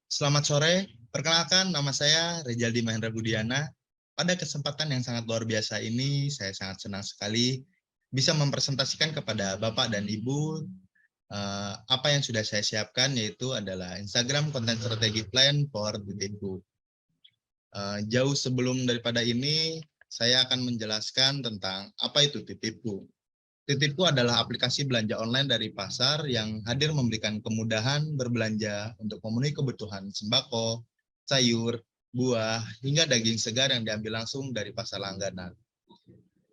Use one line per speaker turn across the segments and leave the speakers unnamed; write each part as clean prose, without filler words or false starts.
Selamat sore, perkenalkan nama saya Rejaldi Mahendra Budiana. Pada kesempatan yang sangat luar biasa ini, saya sangat senang sekali bisa mempresentasikan kepada Bapak dan Ibu apa yang sudah saya siapkan, yaitu adalah Instagram Content Strategy Plan for Titipku. Jauh sebelum daripada ini, saya akan menjelaskan tentang apa itu Titipku. Titipku adalah aplikasi belanja online dari pasar yang hadir memberikan kemudahan berbelanja untuk memenuhi kebutuhan sembako, sayur, buah, hingga daging segar yang diambil langsung dari pasar langganan.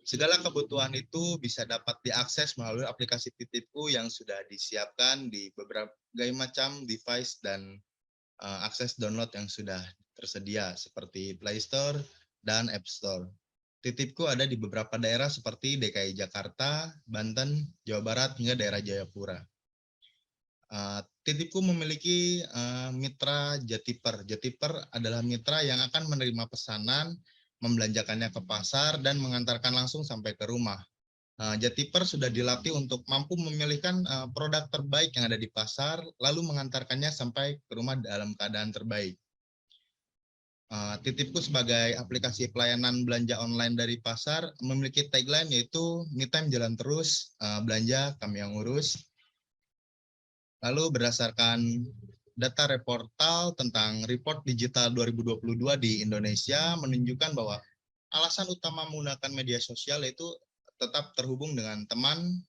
Segala kebutuhan itu bisa dapat diakses melalui aplikasi Titipku yang sudah disiapkan di berbagai macam device dan akses download yang sudah tersedia seperti Play Store dan App Store. Titipku ada di beberapa daerah seperti DKI Jakarta, Banten, Jawa Barat, hingga daerah Jayapura. Titipku memiliki mitra Jatiper. Jatiper adalah mitra yang akan menerima pesanan, membelanjakannya ke pasar, dan mengantarkan langsung sampai ke rumah. Jatiper sudah dilatih untuk mampu memilihkan produk terbaik yang ada di pasar, lalu mengantarkannya sampai ke rumah dalam keadaan terbaik. Titipku sebagai aplikasi pelayanan belanja online dari pasar memiliki tagline yaitu "Me Time Jalan Terus, belanja kami yang urus". Lalu berdasarkan data reportal tentang report digital 2022 di Indonesia menunjukkan bahwa alasan utama menggunakan media sosial yaitu tetap terhubung dengan teman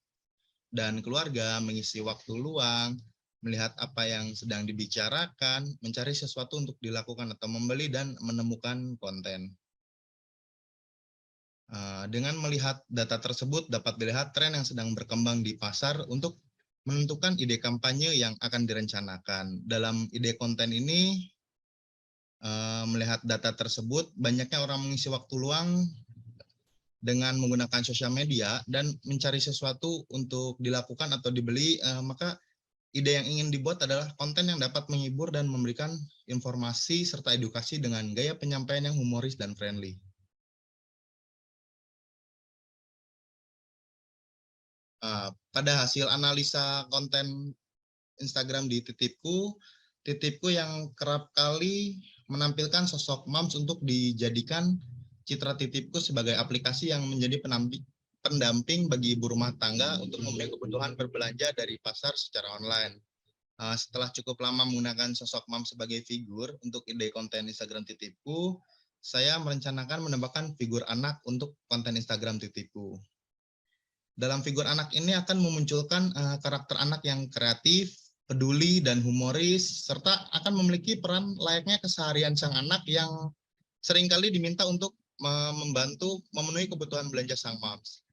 dan keluarga, mengisi waktu luang, melihat apa yang sedang dibicarakan, mencari sesuatu untuk dilakukan atau membeli, dan menemukan konten. Dengan melihat data tersebut, dapat dilihat tren yang sedang berkembang di pasar untuk menentukan ide kampanye yang akan direncanakan. Dalam ide konten ini, melihat data tersebut, banyaknya orang mengisi waktu luang dengan menggunakan sosial media dan mencari sesuatu untuk dilakukan atau dibeli, maka ide yang ingin dibuat adalah konten yang dapat menghibur dan memberikan informasi serta edukasi dengan gaya penyampaian yang humoris dan friendly. Pada hasil analisa konten Instagram di Titipku yang kerap kali menampilkan sosok moms untuk dijadikan citra Titipku sebagai aplikasi yang menjadi pendamping bagi ibu rumah tangga untuk memenuhi kebutuhan berbelanja dari pasar secara online. Setelah cukup lama menggunakan sosok mom sebagai figur untuk ide konten Instagram Titipku, saya merencanakan menambahkan figur anak untuk konten Instagram Titipku. Dalam figur anak ini akan memunculkan karakter anak yang kreatif, peduli, dan humoris, serta akan memiliki peran layaknya keseharian sang anak yang seringkali diminta untuk membantu memenuhi kebutuhan belanja sang moms.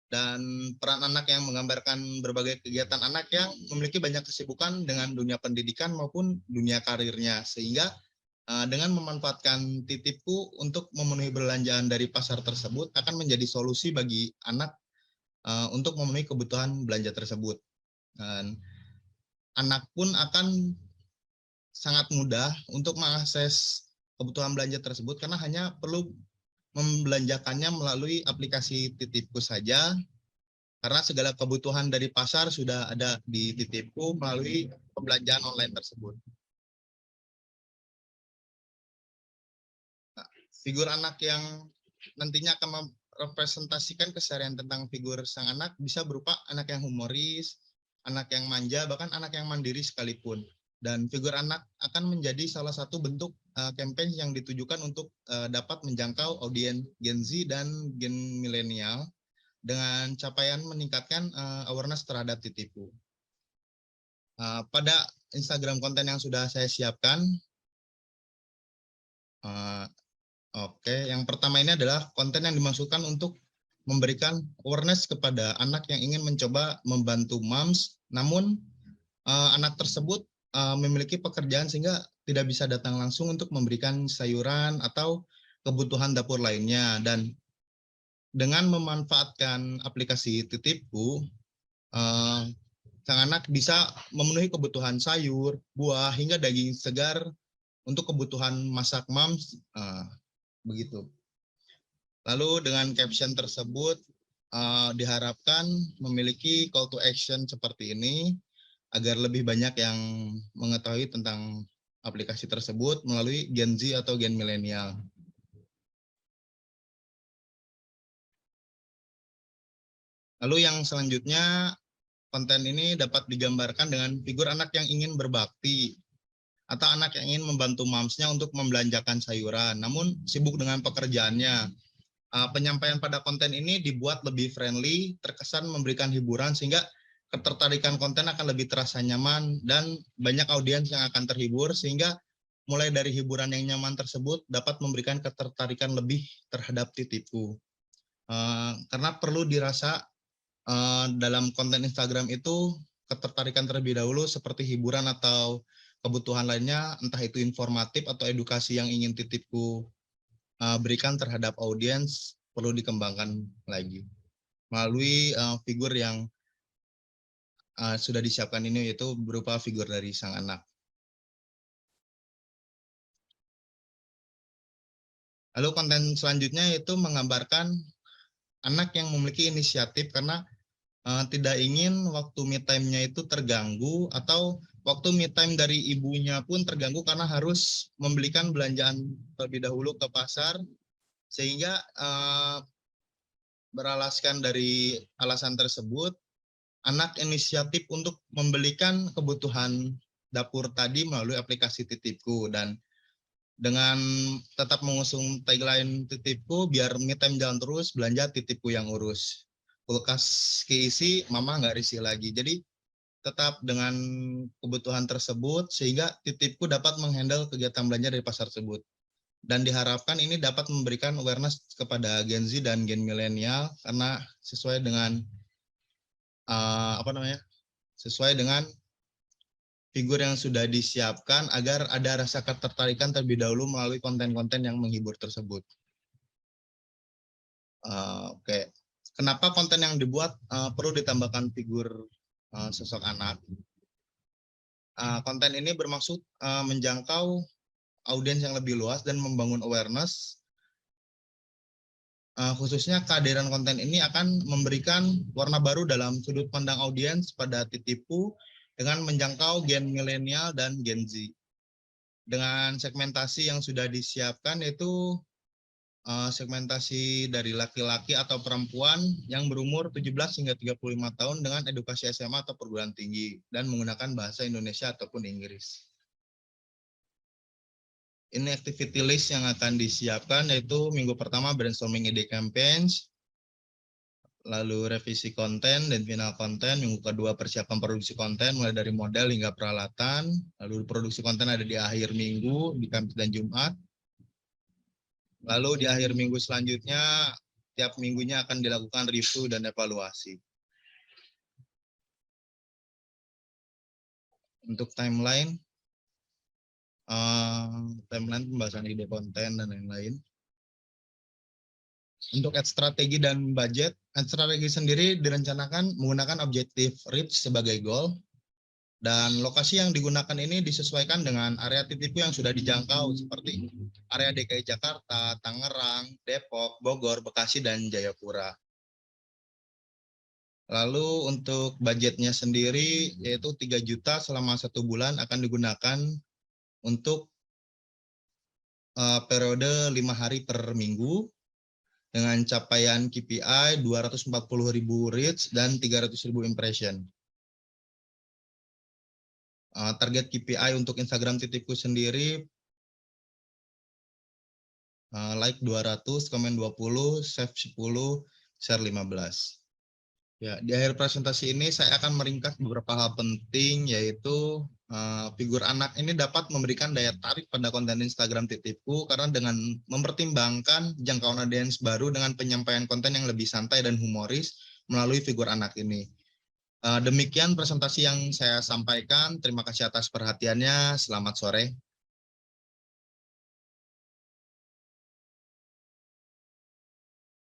Dan peran anak yang menggambarkan berbagai kegiatan anak yang memiliki banyak kesibukan dengan dunia pendidikan maupun dunia karirnya, sehingga dengan memanfaatkan Titipku untuk memenuhi belanjaan dari pasar tersebut akan menjadi solusi bagi anak untuk memenuhi kebutuhan belanja tersebut. Dan anak pun akan sangat mudah untuk mengakses kebutuhan belanja tersebut karena hanya perlu membelanjakannya melalui aplikasi Titipku saja, karena segala kebutuhan dari pasar sudah ada di Titipku melalui pembelanjaan online tersebut. Figur anak yang nantinya akan merepresentasikan keseharian tentang figur sang anak bisa berupa anak yang humoris, anak yang manja, bahkan anak yang mandiri sekalipun. Dan figur anak akan menjadi salah satu bentuk campaign yang ditujukan untuk dapat menjangkau audiens Gen Z dan Gen milenial dengan capaian meningkatkan awareness terhadap Titipku. Pada Instagram konten yang sudah saya siapkan, yang pertama ini adalah konten yang dimaksudkan untuk memberikan awareness kepada anak yang ingin mencoba membantu moms, namun anak tersebut memiliki pekerjaan sehingga tidak bisa datang langsung untuk memberikan sayuran atau kebutuhan dapur lainnya. Dan dengan memanfaatkan aplikasi Titipku, sang anak bisa memenuhi kebutuhan sayur, buah, hingga daging segar untuk kebutuhan masak moms, begitu. Lalu dengan caption tersebut diharapkan memiliki call to action seperti ini agar lebih banyak yang mengetahui tentang aplikasi tersebut melalui Gen Z atau Gen milenial. Lalu yang selanjutnya, konten ini dapat digambarkan dengan figur anak yang ingin berbakti atau anak yang ingin membantu mamsnya untuk membelanjakan sayuran, namun sibuk dengan pekerjaannya. Penyampaian pada konten ini dibuat lebih friendly, terkesan memberikan hiburan sehingga ketertarikan konten akan lebih terasa nyaman dan banyak audiens yang akan terhibur, sehingga mulai dari hiburan yang nyaman tersebut dapat memberikan ketertarikan lebih terhadap Titipku. Karena perlu dirasa dalam konten Instagram itu ketertarikan terlebih dahulu seperti hiburan atau kebutuhan lainnya, entah itu informatif atau edukasi yang ingin Titipku berikan terhadap audiens perlu dikembangkan lagi melalui figur yang sudah disiapkan ini, yaitu berupa figur dari sang anak. Lalu konten selanjutnya itu menggambarkan anak yang memiliki inisiatif karena tidak ingin waktu me time-nya itu terganggu, atau waktu me time dari ibunya pun terganggu karena harus membelikan belanjaan terlebih dahulu ke pasar, sehingga beralaskan dari alasan tersebut, anak inisiatif untuk membelikan kebutuhan dapur tadi melalui aplikasi Titipku, dan dengan tetap mengusung tagline Titipku, biar me time jalan terus, belanja Titipku yang urus. Kulkas keisi, mama nggak risih lagi. Jadi tetap dengan kebutuhan tersebut sehingga Titipku dapat menghandle kegiatan belanja dari pasar tersebut. Dan diharapkan ini dapat memberikan awareness kepada Gen Z dan Gen milenial karena sesuai dengan sesuai dengan figur yang sudah disiapkan agar ada rasa ketertarikan terlebih dahulu melalui konten-konten yang menghibur tersebut. Oke. Kenapa konten yang dibuat perlu ditambahkan figur sosok anak? Konten ini bermaksud menjangkau audiens yang lebih luas dan membangun awareness. Khususnya kehadiran konten ini akan memberikan warna baru dalam sudut pandang audiens pada Titipku dengan menjangkau Gen milenial dan Gen Z. Dengan segmentasi yang sudah disiapkan, yaitu segmentasi dari laki-laki atau perempuan yang berumur 17 hingga 35 tahun dengan edukasi SMA atau perguruan tinggi dan menggunakan bahasa Indonesia ataupun Inggris. Ini activity list yang akan disiapkan, yaitu minggu pertama brainstorming ide campaigns, lalu revisi konten dan final konten. Minggu kedua persiapan produksi konten mulai dari model hingga peralatan, lalu produksi konten ada di akhir minggu di Kamis dan Jumat. Lalu di akhir minggu selanjutnya, tiap minggunya akan dilakukan review dan evaluasi. Untuk timeline pembahasan ide konten dan lain-lain. Untuk strategi dan budget, strategi sendiri direncanakan menggunakan objektif reach sebagai goal, dan lokasi yang digunakan ini disesuaikan dengan area Titipku yang sudah dijangkau seperti area DKI Jakarta, Tangerang, Depok, Bogor, Bekasi, dan Jayapura. Lalu untuk budgetnya sendiri yaitu 3 juta selama 1 bulan akan digunakan untuk periode 5 hari per minggu dengan capaian KPI 240.000 reach dan 300.000 impression. Target KPI untuk Instagram Titipku sendiri like 200, komen 20, save 10, share 15. Ya, di akhir presentasi ini saya akan meringkas beberapa hal penting, yaitu figur anak ini dapat memberikan daya tarik pada konten Instagram Titipku karena dengan mempertimbangkan jangkauan audiens baru dengan penyampaian konten yang lebih santai dan humoris melalui figur anak ini. Demikian presentasi yang saya sampaikan. Terima kasih atas perhatiannya. Selamat sore.